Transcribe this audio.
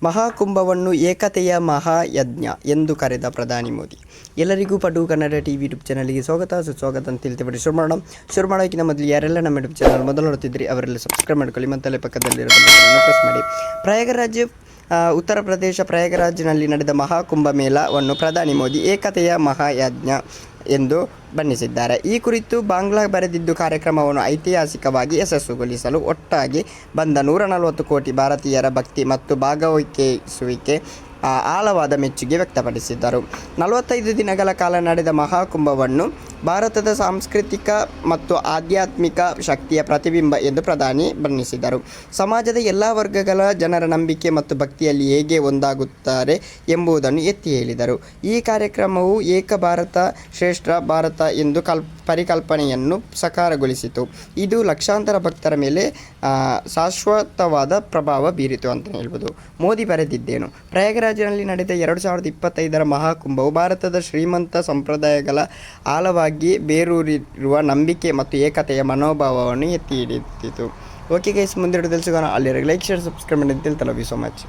ಮಹಾಕುಂಭವನ್ನು ಏಕತೆಯ ಮಹಾಯಜ್ಞ ಎಂದು ಕರೆದ ಪ್ರಧಾನಿ ಮೋದಿ. ಎಲ್ಲರಿಗೂ ಪಡು ಕನ್ನಡ ಟಿವಿ ಯೂಟ್ಯೂಬ್ ಚಾನಲ್ಗೆ ಸ್ವಾಗತ ಸುಸ್ವಾಗತ ಅಂತ ಹೇಳ್ತೀವಿ. ಶುರು ಮಾಡೋಕ್ಕಿಂತ ಮೊದಲು ಯಾರೆಲ್ಲ ನಮ್ಮ ಯೂಟ್ಯೂಬ್ ಚಾನಲ್ ಮೊದಲು ನೋಡ್ತಿದ್ರಿ ಅವರೆಲ್ಲ ಸಬ್ಸ್ಕ್ರೈಬ್ ಮಾಡ್ಕೊಳ್ಳಿ, ಮತ್ತಲ್ಲೇ ಪಕ್ಕದಲ್ಲಿರೋ ಪ್ರೆಸ್ ಮಾಡಿ. ಪ್ರಯಾಗರಾಜ್ ಉತ್ತರ ಪ್ರದೇಶ ಪ್ರಯಾಗರಾಜ್ನಲ್ಲಿ ನಡೆದ ಮಹಾಕುಂಭ ಮೇಳವನ್ನು ಪ್ರಧಾನಿ ಮೋದಿ ಏಕತೆಯ ಮಹಾಯಜ್ಞ ಎಂದು ಬಣ್ಣಿಸಿದ್ದಾರೆ. ಈ ಕುರಿತು ಬಾಂಗ್ಲಾ ಬರೆದಿದ್ದು, ಕಾರ್ಯಕ್ರಮವನ್ನು ಐತಿಹಾಸಿಕವಾಗಿ ಯಶಸ್ವಿಗೊಳಿಸಲು ಒಟ್ಟಾಗಿ ಬಂದ 140 ಕೋಟಿ ಭಾರತೀಯರ ಭಕ್ತಿ ಮತ್ತು ಭಾಗವಹಿಸುವಿಕೆ ಆಳವಾದ ಮೆಚ್ಚುಗೆ ವ್ಯಕ್ತಪಡಿಸಿದರು. 45 ದಿನಗಳ ಕಾಲ ನಡೆದ ಮಹಾಕುಂಭವನ್ನು ಭಾರತದ ಸಾಂಸ್ಕೃತಿಕ ಮತ್ತು ಆಧ್ಯಾತ್ಮಿಕ ಶಕ್ತಿಯ ಪ್ರತಿಬಿಂಬ ಎಂದು ಪ್ರಧಾನಿ ಬಣ್ಣಿಸಿದರು. ಸಮಾಜದ ಎಲ್ಲ ವರ್ಗಗಳ ಜನರ ನಂಬಿಕೆ ಮತ್ತು ಭಕ್ತಿಯಲ್ಲಿ ಹೇಗೆ ಒಂದಾಗುತ್ತಾರೆ ಎಂಬುದನ್ನು ಎತ್ತಿ ಹೇಳಿದರು. ಈ ಕಾರ್ಯಕ್ರಮವು ಏಕ ಭಾರತ ಶ್ರೇಷ್ಠ ಭಾರತ ಎಂದು ಪರಿಕಲ್ಪನೆಯನ್ನು ಸಾಕಾರಗೊಳಿಸಿತು. ಇದು ಲಕ್ಷಾಂತರ ಭಕ್ತರ ಮೇಲೆ ಶಾಶ್ವತವಾದ ಪ್ರಭಾವ ಬೀರಿತು ಅಂತ ಹೇಳ್ಬೋದು. ಮೋದಿ ಬರೆದಿದ್ದೇನು? ಪ್ರಯಾಗರಾಜ್ನಲ್ಲಿ ನಡೆದ 2025 ಮಹಾಕುಂಭವು ಭಾರತದ ಶ್ರೀಮಂತ ಸಂಪ್ರದಾಯಗಳ ಆಳವಾಗಿ ಬೇರೂರಿರುವ ನಂಬಿಕೆ ಮತ್ತು ಏಕತೆಯ ಮನೋಭಾವವನ್ನು ಎತ್ತಿ ಹಿಡಿದಿತ್ತು. ಓಕೆ ಗೈಸ್, ಮುಂದೆ ಸಿಗೋಣ. ಅಲ್ಲಿ ಲೈಕ್, ಶೇರ್, ಸಬ್ಸ್ಕ್ರೈಬ್ ಮಾಡಿ ಅಂತ ಹೇಳ್ತಾ ಲವ್ ಯು ಸೊ ಮಚ್.